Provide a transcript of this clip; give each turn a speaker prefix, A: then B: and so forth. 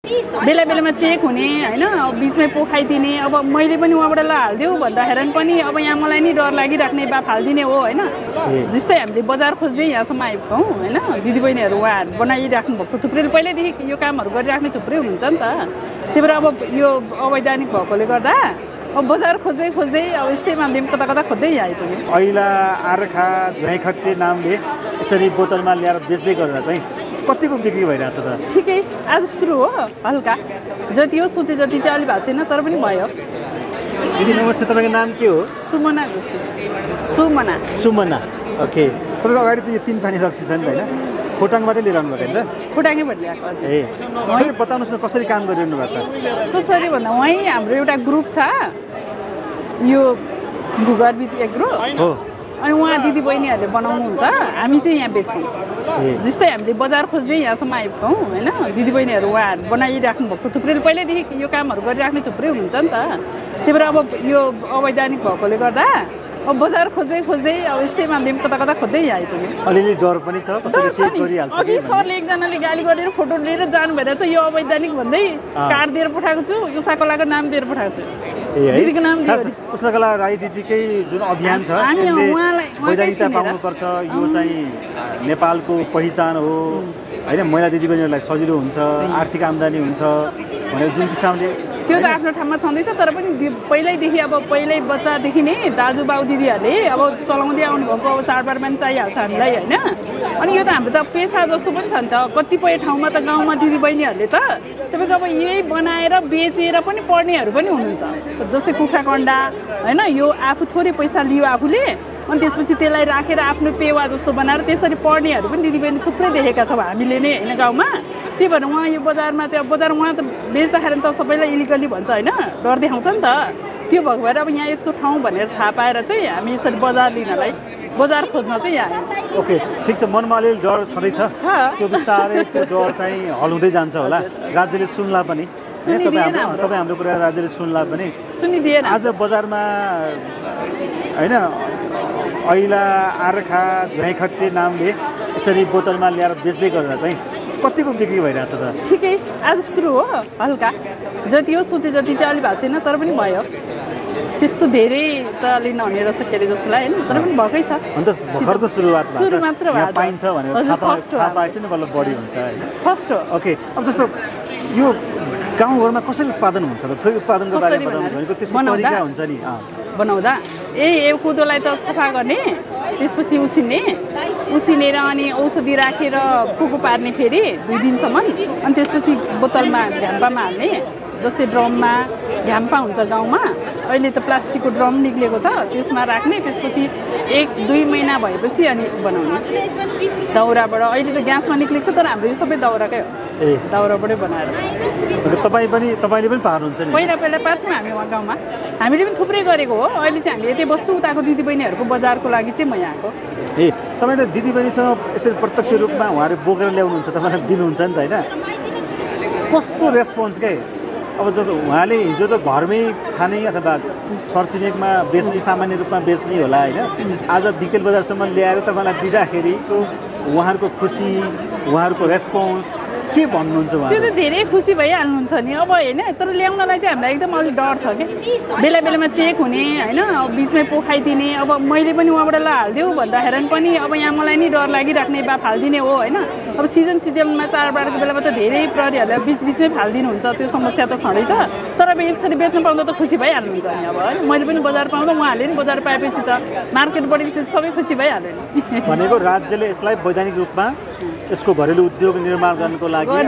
A: बेला बेलामा चेक हुने हैन, अब बिचमै पोखाइदिने। अब मैले पनि उहाँबाट ल हाल्दियो भन्दाखेरि पनि अब यहाँ मलाई नि डर लागिराख्ने बा फाल्दिने हो हैन। जस्तै हामीले बजार खोज्दै यहाँसम्म आइपुग्यौँ हैन। दिदीबहिनीहरू उहाँहरू बनाइराख्नु भएको छ, थुप्रैले पहिल्यैदेखि यो कामहरू गरिराख्ने थुप्रै हुनुहुन्छ नि त। त्यही भएर अब यो अवैधानिक भएकोले गर्दा अब बजार खोज्दै खोज्दै अब यस्तै माध्यम कता कता खोज्दै यहाँ आइपुग्यो।
B: ऐला आर्खा झैखट्टे नामले यसरी बोतलमा ल्याएर बेच्दै गर्दा चाहिँ कतिको बिक्री भइरहेछ त?
A: ठिकै, आज सुरु हो, हल्का जति हो सोचे जति चाहिँ अलि भएको छैन, तर पनि भयो।
B: दिदी नमस्ते, तपाईँको नाम के हो?
A: सुमना जोशी। सुमना।
B: सुमना, ओके। तपाईँको अगाडि त यो 3 पानी रक्सी छ नि त होइन? खोटाङबाटै लिएर आउनु भएको होइन?
A: खोटाङैबाट ल्याएको हजुर।
B: ए मलाई बताउनुहोस् न कसरी काम गरिरहनु भएको छ?
A: कसरी भन्दा वहीँ हाम्रो एउटा ग्रुप छ, यो भूगर्भित एग्रो
B: हो,
A: अनि उहाँ दिदीबहिनीहरूले बनाउनुहुन्छ, हामी चाहिँ यहाँ बेच्छौँ। जस्तै हामीले बजार खोज्दै यहाँसम्म आइपुग्यौँ होइन। दिदीबहिनीहरू उहाँहरू बनाइराख्नु भएको छ, थुप्रैले पहिल्यैदेखि यो कामहरू गरिराख्ने थुप्रै हुनुहुन्छ नि त। त्यही भएर अब यो अवैधानिक भएकोले गर्दा अब बजार खोज्दै खोज्दै अब यस्तै माध्यम कता कता खोज्दै यहाँ आइपुग्यो।
B: अलिअलि डर पनि छ, कसरी चेक गरिहाल्छ।
A: अघि सरले एकजनाले गाली गरेर फोटो लिएर जानु भएर चाहिँ यो अवैधानिक भन्दै कार्ड दिएर पठाएको छु, यो साकोलाको नाम दिएर पठाएको छु। दिदीको नाम
B: पुष्पकला राई दिदीकै जुन अभियान छ वैधानिकता पाउनुपर्छ, यो चाहिँ नेपालको पहिचान हो होइन। महिला दिदीबहिनीहरूलाई सजिलो हुन्छ, आर्थिक आम्दानी हुन्छ भनेर जुन किसिमले
A: त्यो त आफ्नो ठाउँमा छँदैछ, तर पनि पहिल्यैदेखि अब पहिल्यै बच्चादेखि नै दाजुबाउ दिदीहरूले अब चलाउँदै आउनुभएको अब चाडबाडमा पनि चाहिहाल्छ हामीलाई होइन। अनि यो त हाम्रो त पेसा जस्तो पनि छ नि त। कतिपय ठाउँमा त गाउँमा दिदीबहिनीहरूले त तपाईँको अब यही बनाएर बेचेर पनि पढ्नेहरू पनि हुनुहुन्छ। जस्तै कुखुरा कण्डा होइन, यो आफू थोरै पैसा लियो आफूले, अनि त्यसपछि त्यसलाई राखेर आफ्नो पेवा जस्तो बनाएर त्यसरी पढ्नेहरू पनि दिदीबहिनी थुप्रै देखेका छौँ हामीले नै होइन गाउँमा। त्यही भएर उहाँ यो बजारमा चाहिँ अब बजार उहाँ त बेच्दाखेरि त सबैलाई इलिगली भन्छ होइन, डर देखाउँछ नि त। त्यो भएको भएर अब यहाँ यस्तो ठाउँ भनेर थाहा पाएर चाहिँ हामी यसरी बजार लिनलाई बजार खोज्न चाहिँ यहाँ आयौँ।
B: ओके, ठिक छ। मनमा अलिअलि डर छँदैछ, त्यो बिस्तारै त्यो डर चाहिँ हल्दै जान्छ होला। राज्यले सुन्ला पनि, तपाईँ हाम्रो कुरा राज्यले सुन्ला पनि,
A: सुनिदिएन।
B: आज बजारमा होइन ऐला आर्खा झैखट्टे नामले यसरी बोतलमा ल्याएर बेच्दै गर्दा चाहिँ कतिको बिक्री भइरहेछ त?
A: ठिकै, आज सुरु हो, हल्का जति हो सोचे जति चाहिँ अलि भएको छैन, तर पनि भयो। त्यस्तो धेरै त अलि नहुने रहेछ के अरे जस्तो लाग्यो होइन, तर पनि भएकै छ।
B: अन्त भर्खर त सुरुवात भएको छ,
A: सुरु मात्र
B: यहाँ पाइन्छ भनेर थाहा पाएपछि नि बल्ल बढी हुन्छ होइन। फर्स्ट हो। ओके, अब जस्तो यो गाउँघरमा कसरी उत्पादन हुन्छ त? थोरै उत्पादनको बारेमा बताउनु भनेको त्यसको तरिका हुन्छ नि।
A: बनाउँदा यो कोदोलाई त सफा गर्ने, त्यसपछि उसिनेर अनि औषधि राखेर पोको पार्ने फेरि 2 दिनसम्म, अनि त्यसपछि बोतलमा झ्याम्पामा हाल्ने। जस्तै ड्रममा झ्याम्पा हुन्छ गाउँमा, अहिले त प्लास्टिकको ड्रम निक्लेको छ, त्यसमा राख्ने। त्यसपछि 1-2 महिना भएपछि अनि बनाउने दाउराबाट। अहिले त ग्यासमा निक्लेको छ, तर हाम्रो यो सबै दाउराकै हो, दाउराबाटै बनाएर।
B: तपाईँले पनि पार्नुहुन्छ नि?
A: पहिला पार्थ्यौँ हामी उहाँ गाउँमा, हामीले पनि थुप्रै गरेको हो। अहिले चाहिँ हामीले यतै बस्छु, उताको दिदीबहिनीहरूको बजारको लागि चाहिँ म यहाँ आएको।
B: ए तपाईँ त दिदीबहिनीसँग यसरी प्रत्यक्ष रूपमा उहाँहरू बोकेर ल्याउनुहुन्छ, तपाईँलाई दिनुहुन्छ नि त होइन? कस्तो रेस्पोन्स के? अब जस्तो उहाँले हिजो त घरमै खाने अथवा छरछिमेकमा बेच्ने, सामान्य रूपमा बेच्ने होला होइन, आज दिकेल बजारसम्म ल्याएर तपाईँलाई दिँदाखेरिको उहाँहरूको खुसी, उहाँहरूको रेस्पोन्स के भन्नुहुन्छ उहाँ?
A: त्यो त धेरै खुसी भइहाल्नुहुन्छ नि अब होइन, तर ल्याउनलाई चाहिँ हामीलाई एकदम अलिक डर छ कि बेला बेलामा चेक हुने होइन, अब बिचमै पोखाइदिने। अब मैले पनि उहाँबाट ल हालिदियो भन्दाखेरि पनि अब यहाँ मलाई नि डर लागिराख्ने बा फालिदिने हो होइन। अब सिजनमा चाडबाडको बेलामा त धेरै प्रहरीहरूले बिचबिचमै फालिदिनुहुन्छ, त्यो समस्या त छँदैछ। तर अब यसरी बेच्न पाउँदा त खुसी भइहाल्नुहुन्छ नि अब होइन। मैले पनि बजार पाउँदा उहाँहरूले पनि बजार पाएपछि त मार्केट बढेपछि सबै खुसी भइहाल्यो नि।
B: भनेको राज्यले यसलाई वैधानिक रूपमा यसको घरेलु उद्योग निर्माण गर्नको लागि